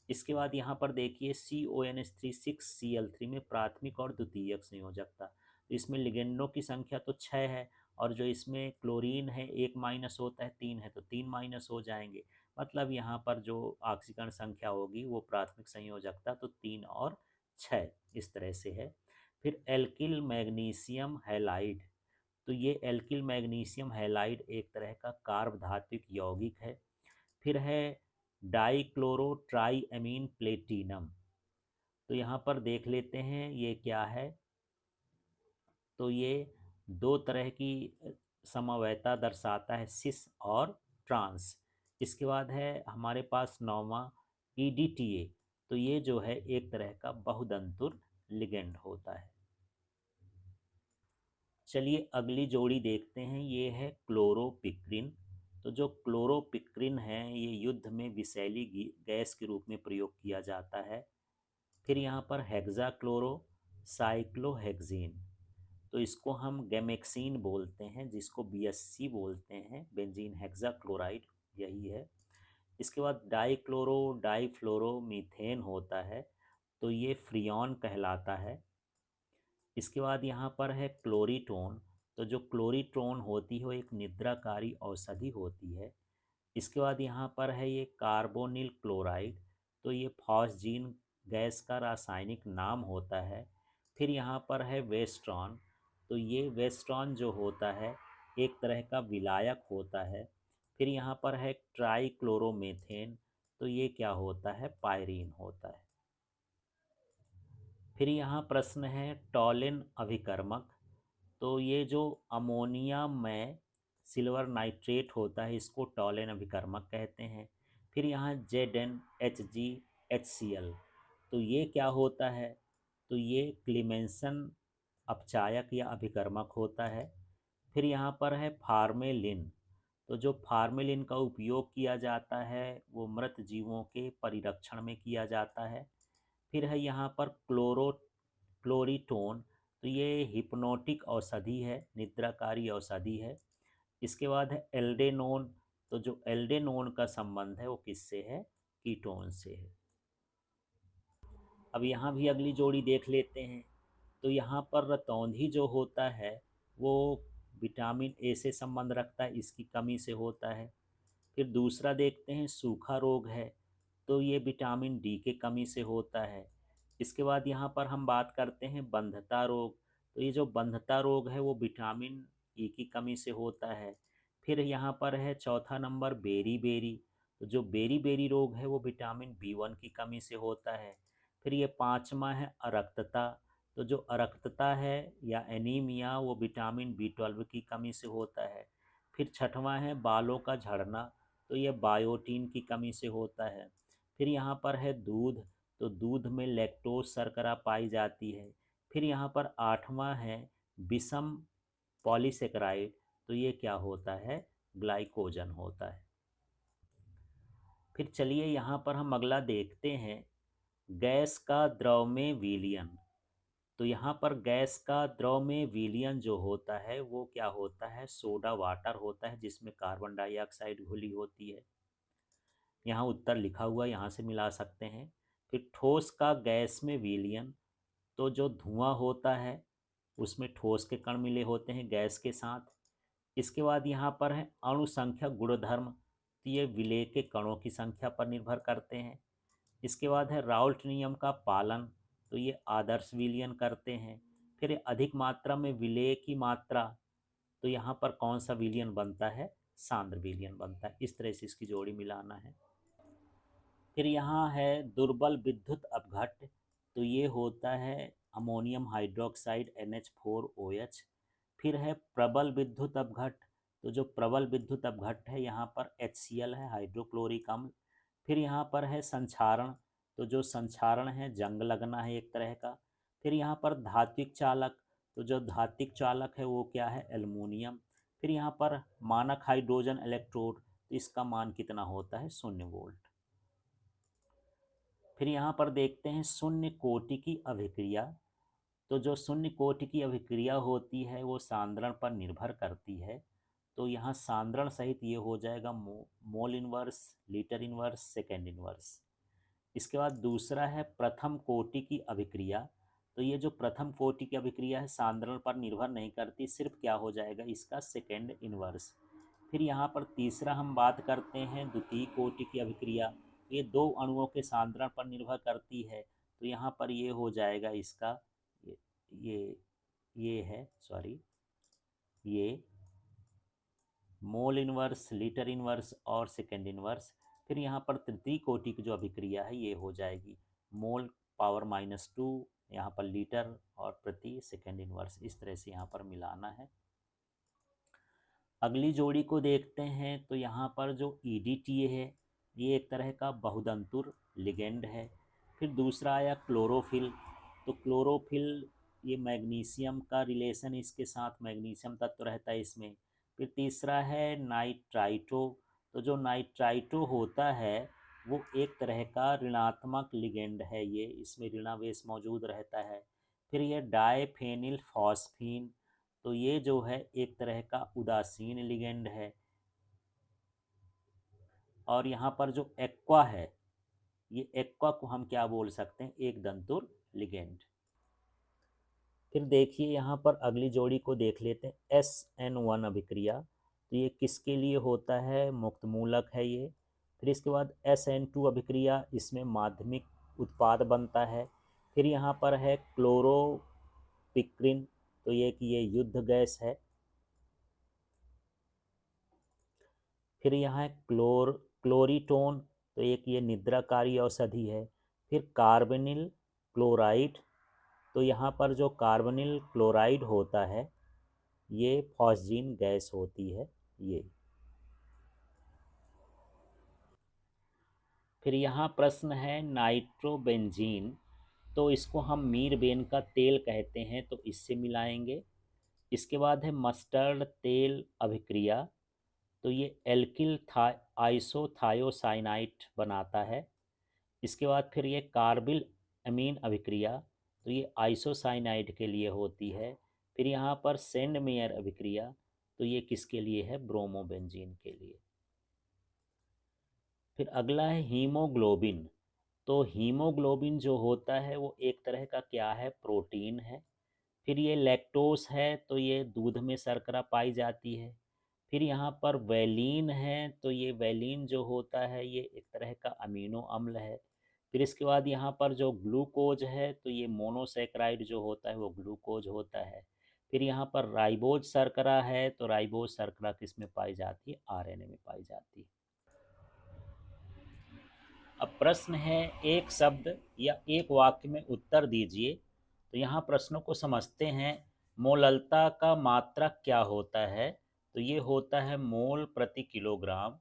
इसके बाद यहाँ पर देखिए CONH3 6Cl3 में प्राथमिक और द्वितीयक संयोजकता। तो इसमें लिगेंडों की संख्या तो 6 है और जो इसमें क्लोरीन है 1 माइनस होता है, 3 है तो 3 माइनस हो जाएंगे। मतलब यहाँ पर जो ऑक्सीकरण संख्या होगी वो प्राथमिक संयोजकता तो 3 और 6 इस तरह से है। फिर एल्किल मैग्नीशियम हैलाइड। तो ये एल्किल मैग्नीशियम हैलाइड एक तरह का कार्ब धात्विक यौगिक है। फिर है डाइक्लोरो ट्राई एमीन प्लेटिनम। तो यहाँ पर देख लेते हैं ये क्या है। तो ये 2 तरह की समवैता दर्शाता है, सिस और ट्रांस। इसके बाद है हमारे पास 9वां EDTA। तो ये जो है एक तरह का बहुदंतुर लिगेंड होता है। चलिए अगली जोड़ी देखते हैं, ये है क्लोरोपिक्रिन। तो जो क्लोरोपिक्रिन है ये युद्ध में विषैली गैस के रूप में प्रयोग किया जाता है। फिर यहाँ पर हेक्साक्लोरो साइक्लोहेक्सीन। तो इसको हम गैमेक्सीन बोलते हैं, जिसको BSC बोलते हैं, बेंजीन हेक्साक्लोराइड, यही है। इसके बाद डाइक्लोरो डाइफ्लोरो मीथेन होता है। तो ये फ्रियॉन कहलाता है। इसके बाद यहाँ पर है क्लोरीटोन। तो जो क्लोरीटोन होती है वो एक निद्राकारी औषधि होती है। इसके बाद यहाँ पर है ये कार्बोनिल क्लोराइड। तो ये फॉस्जीन गैस का रासायनिक नाम होता है। फिर यहाँ पर है वेस्ट्रॉन। तो ये वेस्ट्रॉन जो होता है एक तरह का विलायक होता है। फिर यहाँ पर है ट्राईक्लोरोमेथेन। तो ये क्या होता है, पायरीन होता है। फिर यहाँ प्रश्न है टॉलिन अभिकर्मक। तो ये जो अमोनिया में सिल्वर नाइट्रेट होता है इसको टॉलिन अभिकर्मक कहते हैं। फिर यहाँ ZnHgHCl। तो ये क्या होता है, तो ये क्लीमेंसन अपचायक या अभिकर्मक होता है। फिर यहाँ पर है फार्मेलिन। तो जो फार्मेलिन का उपयोग किया जाता है वो मृत जीवों के परिरक्षण में किया जाता है। फिर है यहाँ पर क्लोरीटोन। तो ये हिप्नोटिक औषधि है, निद्राकारी औषधि है। इसके बाद है एल्डेनोन। तो जो एल्डेनोन का संबंध है वो किससे है, कीटोन से है। अब यहाँ भी अगली जोड़ी देख लेते हैं। तो यहाँ पर रतौंधी जो होता है वो विटामिन ए से संबंध रखता है, इसकी कमी से होता है। फिर दूसरा देखते हैं सूखा रोग है। तो ये विटामिन डी के कमी से होता है। इसके बाद यहाँ पर हम बात करते हैं बंधता रोग। तो ये जो बंधता रोग है वो विटामिन ई की कमी से होता है। फिर यहाँ पर है चौथा नंबर बेरी बेरी। तो जो बेरी बेरी रोग है वो विटामिन बी 1 की कमी से होता है। फिर ये पांचवा है अरक्तता। तो जो अरक्तता है या एनीमिया वो विटामिन बी 12 की कमी से होता है। फिर छठवां है बालों का झड़ना। तो ये बायोटीन की कमी से होता है। फिर यहाँ पर है दूध। तो दूध में लैक्टोज शर्करा पाई जाती है। फिर यहाँ पर आठवां है विषम पॉलीसेकेराइड। तो ये क्या होता है, ग्लाइकोजन होता है। फिर चलिए यहाँ पर हम अगला देखते हैं गैस का द्रव में विलयन। तो यहाँ पर गैस का द्रव में विलयन जो होता है वो क्या होता है, सोडा वाटर होता है जिसमें कार्बन डाइऑक्साइड घुली होती है। यहाँ उत्तर लिखा हुआ, यहाँ से मिला सकते हैं। फिर ठोस का गैस में विलयन। तो जो धुआं होता है उसमें ठोस के कण मिले होते हैं गैस के साथ। इसके बाद यहाँ पर है अणु संख्या गुणधर्म। तो ये विलेय के कणों की संख्या पर निर्भर करते हैं। इसके बाद है राउल्ट नियम का पालन। तो ये आदर्श विलयन करते हैं। फिर अधिक मात्रा में विलेय की मात्रा। तो यहाँ पर कौन सा विलयन बनता है, सांद्र विलयन बनता है। इस तरह से इसकी जोड़ी मिलाना है। फिर यहाँ है दुर्बल विद्युत अपघट्ट। तो ये होता है अमोनियम हाइड्रोक्साइड NH4OH। फिर है प्रबल विद्युत अपघट्ट। तो जो प्रबल विद्युत अपघट्ट है यहाँ पर HCl है, हाइड्रोक्लोरिक अम्ल। फिर यहाँ पर है संक्षारण। तो जो संक्षारण है जंग लगना है एक तरह का। फिर यहाँ पर धात्विक चालक। तो जो धात्विक चालक है वो क्या है, एल्युमिनियम। फिर यहाँ पर मानक हाइड्रोजन इलेक्ट्रोड। तो इसका मान कितना होता है, 0 वोल्ट। फिर यहाँ पर देखते हैं शून्य कोटि की अभिक्रिया। तो जो शून्य कोटि की अभिक्रिया होती है वो सांद्रण पर निर्भर करती है। तो यहाँ सांद्रण सहित ये हो जाएगा mole inverse, litre inverse, second inverse. इसके बाद दूसरा है प्रथम कोटि की अभिक्रिया। तो ये जो प्रथम कोटि की अभिक्रिया है सांद्रण पर निर्भर नहीं करती, सिर्फ क्या हो जाएगा इसका सेकेंड इनवर्स। फिर यहाँ पर तीसरा हम बात करते हैं द्वितीय कोटि की अभिक्रिया। ये दो अणुओं के सांद्रण पर निर्भर करती है। तो यहाँ पर ये हो जाएगा इसका, ये ये ये है, सॉरी, ये मोल इनवर्स, लीटर इनवर्स और सेकेंड इनवर्स। फिर यहाँ पर तृतीय कोटि की जो अभिक्रिया है ये हो जाएगी मोल पावर -2, यहाँ पर लीटर और प्रति सेकेंड इनवर्स। इस तरह से यहाँ पर मिलाना है। अगली जोड़ी को देखते हैं। तो यहाँ पर जो EDTA है ये एक तरह का बहुदंतुर लिगेंड है। फिर दूसरा आया क्लोरोफिल। तो क्लोरोफिल ये मैग्नीशियम का रिलेशन इसके साथ, मैग्नीशियम तत्व रहता है इसमें। फिर तीसरा है नाइट्राइटो। तो जो नाइट्राइटो होता है वो एक तरह का ऋणात्मक लिगेंड है, ये इसमें ऋणावेश मौजूद रहता है। फिर ये डायफेनिल फॉस्फीन। तो ये जो है एक तरह का उदासीन लिगेंड है। और यहाँ पर जो एक्वा है, ये एक्वा को हम क्या बोल सकते हैं, एक दंतुर लिगेंड। फिर देखिए यहाँ पर अगली जोड़ी को देख लेते हैं, SN1 अभिक्रिया। तो ये किसके लिए होता है? मुक्त मूलक है ये। फिर इसके बाद SN2 अभिक्रिया, इसमें माध्यमिक उत्पाद बनता है। फिर यहाँ पर है क्लोरोपिक्रिन, तो ये युद्ध गैस है। फिर यहाँ है क्लोरीटोन, तो ये निद्राकारी औषधि है। फिर कार्बोनिल क्लोराइड, तो यहाँ पर जो कार्बोनिल क्लोराइड होता है ये फॉस्जीन गैस होती है ये। फिर यहाँ प्रश्न है नाइट्रोबेंजीन, तो इसको हम मीरबेन का तेल कहते हैं, तो इससे मिलाएंगे। इसके बाद है मस्टर्ड तेल अभिक्रिया, तो ये एल्किल आइसोथायोसाइनाइट बनाता है। इसके बाद फिर ये कार्बिल अमीन अभिक्रिया, तो ये आइसोसाइनाइड के लिए होती है। फिर यहाँ पर सेंडमेयर अभिक्रिया, तो ये किसके लिए है? ब्रोमोबेंजीन के लिए। फिर अगला है हीमोग्लोबिन, तो हीमोग्लोबिन जो होता है वो एक तरह का क्या है? प्रोटीन है। फिर ये लैक्टोस है, तो ये दूध में शर्करा पाई जाती है। फिर यहाँ पर वैलीन है, तो ये वैलीन जो होता है ये एक तरह का अमीनो अम्ल है। फिर इसके बाद यहाँ पर जो ग्लूकोज है, तो ये मोनोसेक्राइड जो होता है वो ग्लूकोज होता है। फिर यहाँ पर राइबोज शर्करा है, तो राइबोज शर्करा किस में पाई जाती है? आरएनए में पाई जाती है। अब प्रश्न है, एक शब्द या एक वाक्य में उत्तर दीजिए। तो यहाँ प्रश्नों को समझते हैं। मोललता का मात्रक क्या होता है? तो ये होता है मोल प्रति किलोग्राम।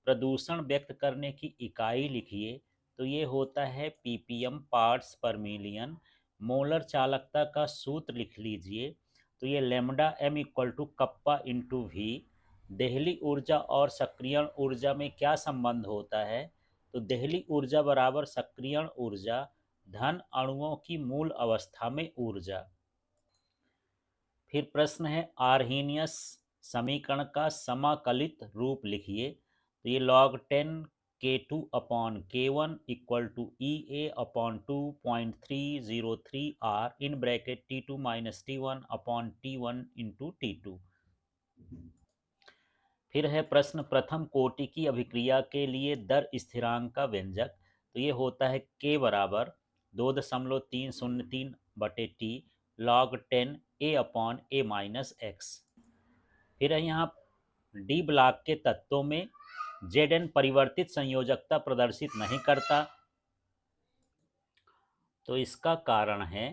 प्रदूषण व्यक्त करने की इकाई लिखिए, तो ये होता है ppm parts per million. Molar चालकता का सूत्र लिख लीजिए, तो ये lambda m equal to kappa into V. देहली ऊर्जा और सक्रियण ऊर्जा में क्या संबंध होता है? तो देहली ऊर्जा बराबर सक्रियण ऊर्जा धन अणुओं की मूल अवस्था में ऊर्जा। फिर प्रश्न है, आर्हीनियस समीकरण का समाकलित रूप लिखिए, तो ये log 10 K2 upon K1 equal to EA upon 2.303 R in bracket T2 minus T1 upon T1 into T2। फिर है प्रश्न, प्रथम कोटि की अभिक्रिया के लिए दर स्थिरांक का व्यंजक, तो ये होता है k बराबर 2.303 बटे T log 10 a upon a minus x. फिर है यहाँ डी ब्लॉक के तत्वों में Zn परिवर्तित संयोजकता प्रदर्शित नहीं करता, तो इसका कारण है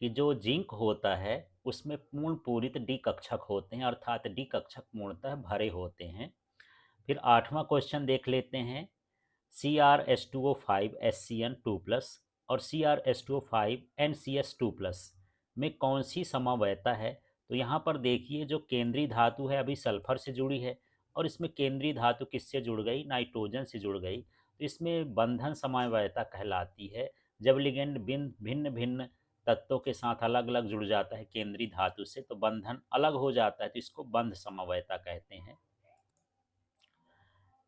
कि जो जिंक होता है उसमें पूर्ण पूरित डी कक्षक होते हैं, अर्थात डी कक्षक पूर्णतः भरे होते हैं। फिर आठवां क्वेश्चन देख लेते हैं, CrH2O5 HCN2 प्लस और CrH2O5 NCS2 प्लस में कौन सी समवयता है? तो यहाँ पर देखिए जो केंद्रीय धातु है अभी सल्फर से जुड़ी है, और इसमें केंद्रीय धातु किससे जुड़ गई? नाइट्रोजन से जुड़ गई, तो इसमें बंधन समवयता कहलाती है। जब लिगेंड भिन्न भिन्न तत्वों के साथ अलग अलग जुड़ जाता है केंद्रीय धातु से, तो बंधन अलग हो जाता है, तो इसको बंध समवयता कहते हैं।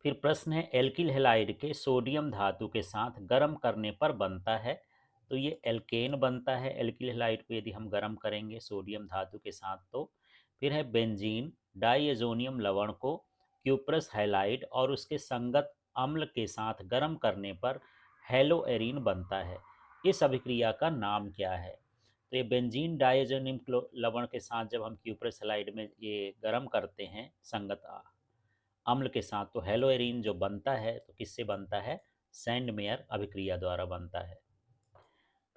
फिर प्रश्न है, एल्किल हैलाइड के सोडियम धातु के साथ गर्म करने पर बनता है, तो ये एल्केन बनता है एल्किल हैलाइड को यदि हम गर्म करेंगे सोडियम धातु के साथ तो। फिर है बेंजीन डाइएजोनियम लवण को क्यूप्रस हैलाइड और उसके संगत अम्ल के साथ गर्म करने पर हेलोएरिन बनता है। इस अभिक्रिया का नाम क्या है? तो ये बेंजीन डाइएजोनियम लवण के साथ जब हम क्यूप्रस हैलाइड में ये गर्म करते हैं संगत अम्ल के साथ, तो हेलोएरिन जो बनता है तो किससे बनता है? सैंडमेयर अभिक्रिया द्वारा बनता है।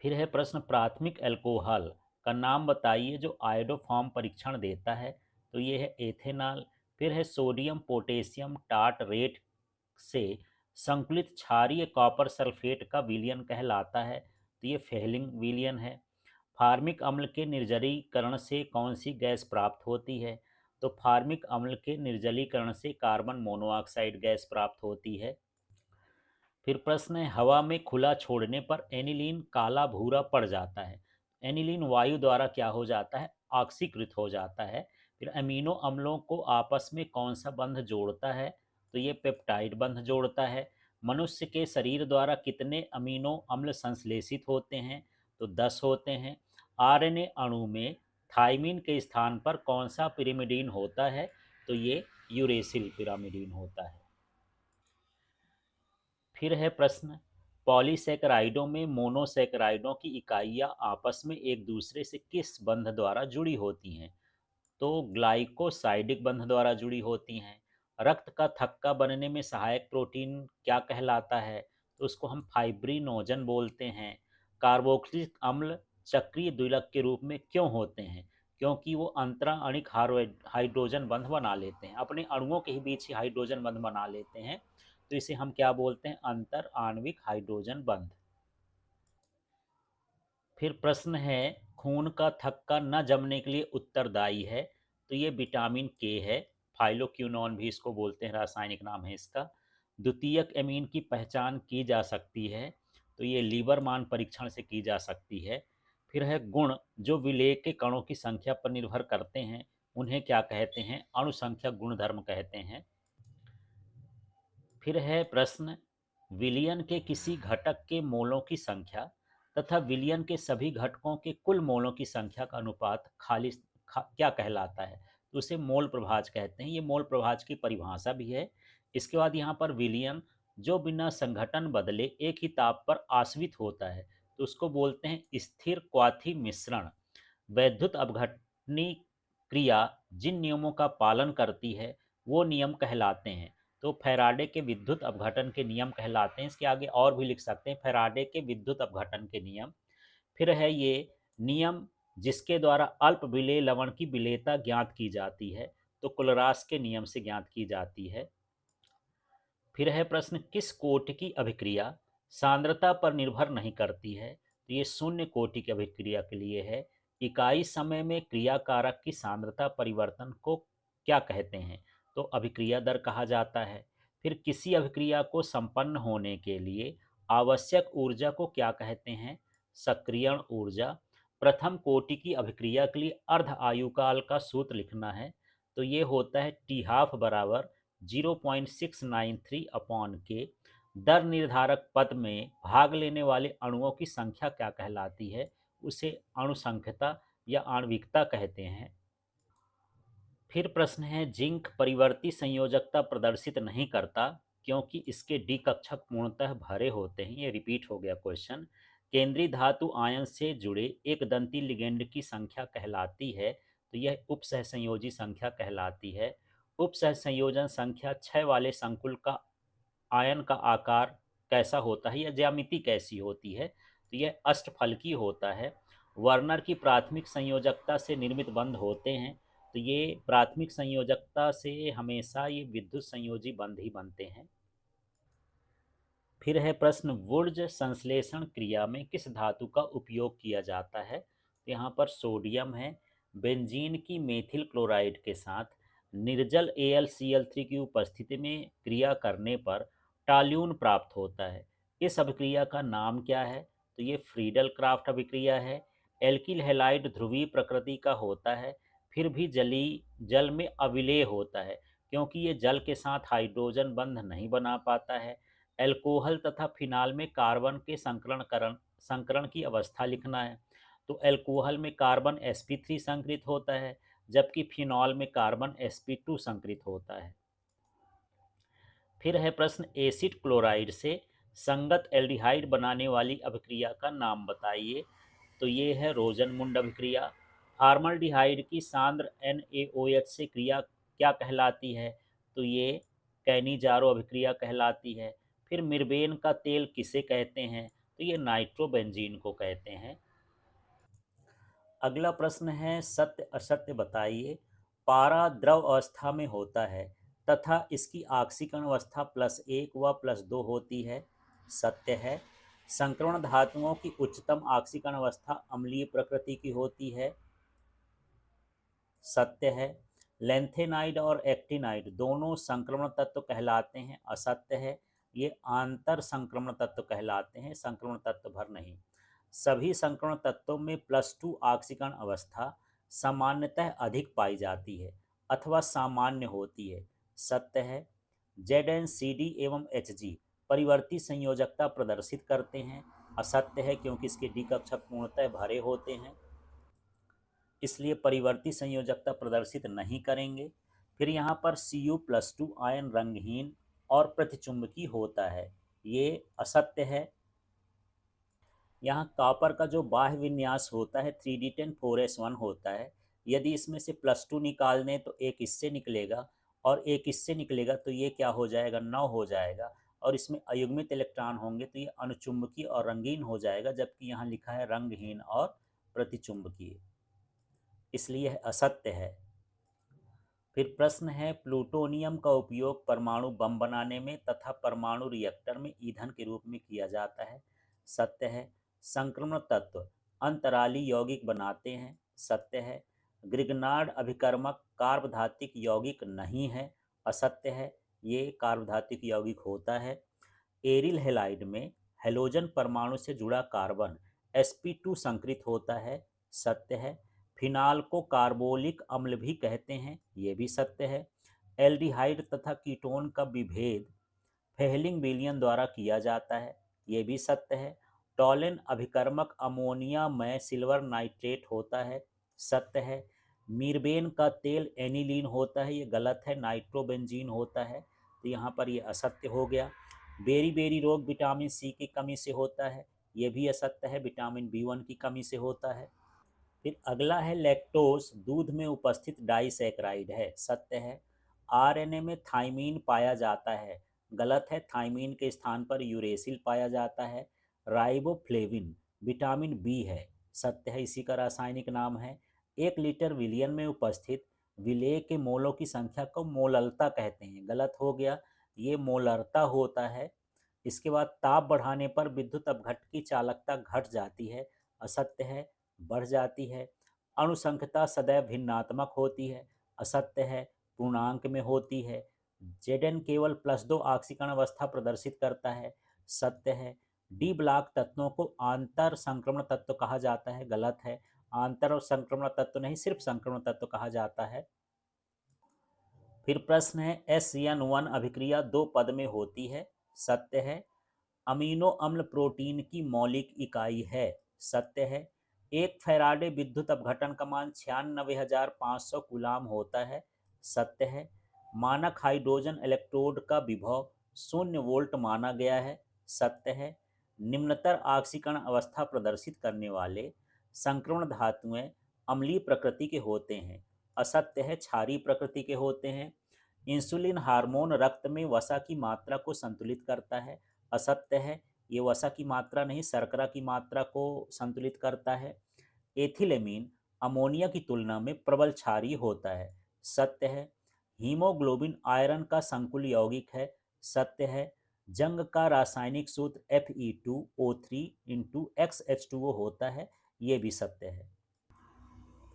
फिर है प्रश्न, प्राथमिक अल्कोहल का नाम बताइए जो आयोडोफॉर्म परीक्षण देता है, तो ये है एथेनॉल। फिर है सोडियम पोटेशियम टार्टरेट से संकुलित क्षारीय कॉपर सल्फेट का विलयन कहलाता है, तो ये फेहलिंग विलयन है। फार्मिक अम्ल के निर्जलीकरण से कौन सी गैस प्राप्त होती है? तो फार्मिक अम्ल के निर्जलीकरण से कार्बन मोनोऑक्साइड गैस प्राप्त होती है। फिर प्रश्न है, हवा में खुला छोड़ने पर एनिलीन काला भूरा पड़ जाता है। एनिलीन वायु द्वारा क्या हो जाता है? ऑक्सीकृत हो जाता है। फिर अमीनो अम्लों को आपस में कौन सा बंध जोड़ता है? तो ये पेप्टाइड बंध जोड़ता है। मनुष्य के शरीर द्वारा कितने अमीनो अम्ल संश्लेषित होते हैं? तो 10 होते हैं। आरएनए अणु में थाइमिन के स्थान पर कौन सा पिरिमिडीन होता है? तो ये यूरेसिल पिरामिडीन होता है। फिर है प्रश्न, पॉलीसैकेराइडों में मोनोसैकेराइडों की इकाइयाँ आपस में एक दूसरे से किस बंध द्वारा जुड़ी होती हैं? तो ग्लाइकोसाइडिक बंध द्वारा जुड़ी होती हैं। रक्त का थक्का बनने में सहायक प्रोटीन क्या कहलाता है? तो उसको हम फाइब्रिनोजन बोलते हैं। कार्बोक्सिलिक अम्ल चक्रीय द्विलक के रूप में क्यों होते हैं? क्योंकि वो अंतरा आणिक हाइड्रोजन बंध बना लेते हैं, अपने अणुओं के ही बीच ही हाइड्रोजन बंध बना लेते हैं। तो इसे हम क्या बोलते हैं? अंतर आणविक हाइड्रोजन बंध। फिर प्रश्न है, खून का थक्का न जमने के लिए उत्तरदायी है? तो ये विटामिन के है। फाइलोक्यूनॉन भी इसको बोलते हैं, रासायनिक नाम है इसका। द्वितीयक एमीन की पहचान की जा सकती है? तो ये लीवर मान परीक्षण से की जा सकती है। फिर है गुण जो विलेय के कणों की संख्या पर निर्भर करते हैं, उन्हें क्या कहते हैं? अणुसंख्या गुणधर्म कहते हैं। फिर है प्रश्न, विलयन के किसी घटक के मोलों की संख्या तथा विलयन के सभी घटकों के कुल मोलों की संख्या का अनुपात क्या कहलाता है? तो उसे मोल प्रभाज कहते हैं। ये मोल प्रभाज की परिभाषा भी है। इसके बाद यहाँ पर विलयन जो बिना संघटन बदले एक ही ताप पर आश्रित होता है, तो उसको बोलते हैं स्थिर क्वाथी मिश्रण। वैद्युत अपघटनी क्रिया जिन नियमों का पालन करती है, वो नियम कहलाते हैं। तो फैराडे के विद्युत अपघटन के नियम कहलाते हैं। इसके आगे और भी लिख सकते हैं, फैराडे के विद्युत अपघटन के नियम। फिर है ये नियम जिसके द्वारा अल्प विलेय लवण की विलेयता ज्ञात की जाती है, तो कुलरास के नियम से ज्ञात की जाती है। फिर है प्रश्न, किस कोटि की अभिक्रिया सांद्रता पर निर्भर नहीं करती है? तो ये शून्य कोटि की अभिक्रिया के लिए है। इकाई समय में क्रिया कारक की सांद्रता परिवर्तन को क्या कहते हैं? तो अभिक्रिया दर कहा जाता है। फिर किसी अभिक्रिया को संपन्न होने के लिए आवश्यक ऊर्जा को क्या कहते हैं? सक्रियण ऊर्जा। प्रथम कोटि की अभिक्रिया के लिए अर्ध आयुकाल का सूत्र लिखना है, तो ये होता है टी हाफ बराबर 0.693 अपॉन के। दर निर्धारक पद में भाग लेने वाले अणुओं की संख्या क्या कहलाती है? उसे अणुसंख्यता या आणविकता कहते हैं। फिर प्रश्न है, जिंक परिवर्ती संयोजकता प्रदर्शित नहीं करता क्योंकि इसके डी कक्षक पूर्णतः भरे होते हैं। ये रिपीट हो गया क्वेश्चन। केंद्रीय धातु आयन से जुड़े एक दंती लिगेंड की संख्या कहलाती है, तो यह उपसहसंयोजी संख्या कहलाती है। उपसहसंयोजन संख्या 6 वाले संकुल का आयन का आकार कैसा होता है या ज्यामिति कैसी होती है? तो यह अष्टफलकी होता है। वर्नर की प्राथमिक संयोजकता से निर्मित बंध होते हैं, तो ये प्राथमिक संयोजकता से हमेशा ये विद्युत संयोजी बंध ही बनते हैं। फिर है प्रश्न, वुर्ज संश्लेषण क्रिया में किस धातु का उपयोग किया जाता है? तो यहाँ पर सोडियम है। बेंजीन की मेथिल क्लोराइड के साथ निर्जल AlCl3 की उपस्थिति में क्रिया करने पर टाल्यून प्राप्त होता है। इस अभिक्रिया का नाम क्या है? तो ये फ्रीडल क्राफ्ट अभिक्रिया है। एल्किल हैलाइड ध्रुवीय प्रकृति का होता है, फिर भी जल में अविलेय होता है क्योंकि ये जल के साथ हाइड्रोजन बंध नहीं बना पाता है। एल्कोहल तथा फिनाल में कार्बन के संकरण की अवस्था लिखना है, तो एल्कोहल में कार्बन sp3 संकरित होता है, जबकि फिनॉल में कार्बन sp2 संकरित होता है। फिर है प्रश्न, एसिड क्लोराइड से संगत एल्डिहाइड बनाने वाली अभिक्रिया का नाम बताइए? तो ये है रोजनमुंड अभिक्रिया। फॉर्मल्डिहाइड की सांद्र NaOH से क्रिया क्या कहलाती है? तो ये कैनिजारो अभिक्रिया कहलाती है। फिर मिर्बेन का तेल किसे कहते हैं? तो ये नाइट्रोबेंजीन को कहते हैं। अगला प्रश्न है, सत्य असत्य बताइए। पारा द्रव अवस्था में होता है तथा इसकी ऑक्सीकरण अवस्था +1 व +2 होती है। सत्य है। संक्रमण धातुओं की उच्चतम ऑक्सीकरण अवस्था अम्लीय प्रकृति की होती है। सत्य है। लेंथेनाइड और एक्टिनाइड दोनों संक्रमण तत्व कहलाते हैं। असत्य है। ये आंतर संक्रमण तत्व कहलाते हैं, संक्रमण तत्व भर नहीं। सभी संक्रमण तत्वों में +2 ऑक्सीकरण अवस्था सामान्यतः अधिक पाई जाती है अथवा सामान्य होती है। सत्य है। ZnCd एवं Hg परिवर्ती संयोजकता प्रदर्शित करते हैं। असत्य है क्योंकि इसके डी कक्षक पूर्णतः भरे होते हैं। इसलिए परिवर्ती संयोजकता प्रदर्शित नहीं करेंगे। फिर यहाँ पर Cu+2 आयन रंगहीन और प्रतिचुंबकी होता है, ये असत्य है। यहाँ कॉपर का जो बाह्य विन्यास होता है 3d10 4s1 होता है। यदि इसमें से +2 निकाल दें तो एक इससे निकलेगा और एक इससे निकलेगा, तो ये क्या हो जाएगा, 9 हो जाएगा। और इसमें अयुग्मित इलेक्ट्रॉन होंगे तो ये अनुचुंबकीय और रंगीन हो जाएगा, जबकि यहाँ लिखा है रंगहीन और प्रतिचुंबकीय, इसलिए यह असत्य है। फिर प्रश्न है, प्लूटोनियम का उपयोग परमाणु बम बनाने में तथा परमाणु रिएक्टर में ईंधन के रूप में किया जाता है, सत्य है। संक्रमण तत्व अंतराली यौगिक बनाते हैं, सत्य है। ग्रिग्नार्ड अभिकर्मक कार्बधातिक यौगिक नहीं है, असत्य है, ये कार्बधातिक यौगिक होता है। एरिल हैलाइड में हैलोजन परमाणु से जुड़ा कार्बन sp2 संकृत होता है, सत्य है। फिनाल को कार्बोलिक अम्ल भी कहते हैं, ये भी सत्य है। एल्डिहाइड तथा कीटोन का विभेद फेहलिंग विलयन द्वारा किया जाता है, ये भी सत्य है। टॉलेन अभिकर्मक अमोनिया में सिल्वर नाइट्रेट होता है, सत्य है। मीरबेन का तेल एनिलीन होता है, ये गलत है, नाइट्रोबेंजीन होता है, तो यहाँ पर ये असत्य हो गया। बेरी बेरी रोग विटामिन सी की कमी से होता है, ये भी असत्य है, विटामिन B1 की कमी से होता है। फिर अगला है, लैक्टोज दूध में उपस्थित डाइसैकराइड है, सत्य है। आरएनए में थाइमीन पाया जाता है, गलत है, थाइमीन के स्थान पर यूरेसिल पाया जाता है। राइबोफ्लेविन विटामिन बी है, सत्य है, इसी का रासायनिक नाम है। 1 लीटर विलियन में उपस्थित विलेय के मोलों की संख्या को मोललता कहते हैं, गलत हो गया, ये मोलरता होता है। इसके बाद ताप बढ़ाने पर विद्युत अपघट्ट की चालकता घट जाती है, असत्य है, बढ़ जाती है। अणुसंख्यता सदैव भिन्नात्मक होती है, असत्य है, पूर्णांक में होती है। Zn केवल +2 ऑक्सीकरण अवस्था प्रदर्शित करता है, सत्य है। डी ब्लॉक तत्वों को आंतर संक्रमण तत्व कहा जाता है, गलत है, आंतर और संक्रमण तत्व नहीं, सिर्फ संक्रमण तत्व कहा जाता है। फिर प्रश्न है, SN1 अभिक्रिया 2 पद में होती है, सत्य है। अमीनो अम्ल प्रोटीन की मौलिक इकाई है, सत्य है। 1 फैराडे विद्युत अपघटन का मान 96,500 कूलाम होता है, सत्य है। मानक हाइड्रोजन इलेक्ट्रोड का विभव 0 वोल्ट माना गया है, सत्य है। निम्नतर ऑक्सीकरण अवस्था प्रदर्शित करने वाले संक्रमण धातुएं अम्लीय प्रकृति के होते हैं, असत्य है, क्षारीय प्रकृति के होते हैं। इंसुलिन हार्मोन रक्त में वसा की मात्रा को संतुलित करता है, असत्य है, ये वसा की मात्रा नहीं, शर्करा की मात्रा को संतुलित करता है। एथिलेमीन अमोनिया की तुलना में प्रबल क्षारीय होता है, सत्य है। हीमोग्लोबिन आयरन का संकुल यौगिक है, सत्य है। जंग का रासायनिक सूत्र Fe2O3 इंटू XH2O होता है, ये भी सत्य है।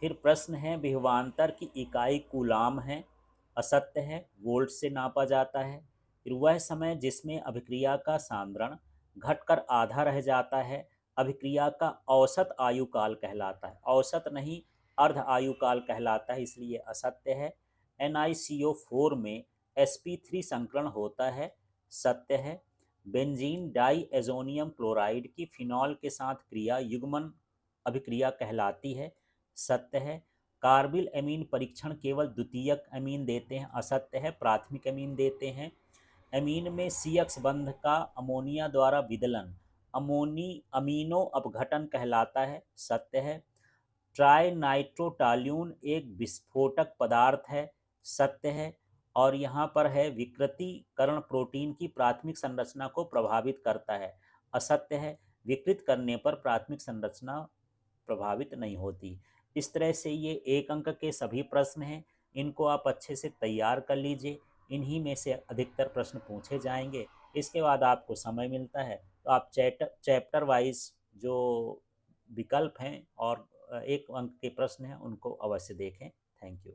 फिर प्रश्न है, विभवांतर की इकाई कूलाम है, असत्य है, वोल्ट से नापा जाता है। फिर वह समय जिसमें अभिक्रिया का सांद्रण घटकर आधा रह जाता है अभिक्रिया का औसत आयुकाल कहलाता है, औसत नहीं, अर्ध आयुकाल कहलाता है, इसलिए असत्य है। NiCO4 में sp3 संकरण होता है, सत्य है। बेंजीन डाई एजोनियम क्लोराइड की फिनॉल के साथ क्रिया युग्मन अभिक्रिया कहलाती है, सत्य है। कार्बिल अमीन परीक्षण केवल द्वितीयक अमीन देते हैं, असत्य है, प्राथमिक अमीन देते हैं। अमीन में CX बंध का अमोनिया द्वारा विदलन अमीनो अपघटन कहलाता है, सत्य है। ट्राई नाइट्रोटाल्यून एक विस्फोटक पदार्थ है, सत्य है। और यहाँ पर है, विकृतीकरण प्रोटीन की प्राथमिक संरचना को प्रभावित करता है, असत्य है, विकृत करने पर प्राथमिक संरचना प्रभावित नहीं होती। इस तरह से ये 1 अंक के सभी प्रश्न हैं, इनको आप अच्छे से तैयार कर लीजिए, इन्हीं में से अधिकतर प्रश्न पूछे जाएंगे। इसके बाद आपको समय मिलता है तो आप चैप्टर वाइज जो विकल्प हैं और 1 अंक के प्रश्न हैं उनको अवश्य देखें। Thank you.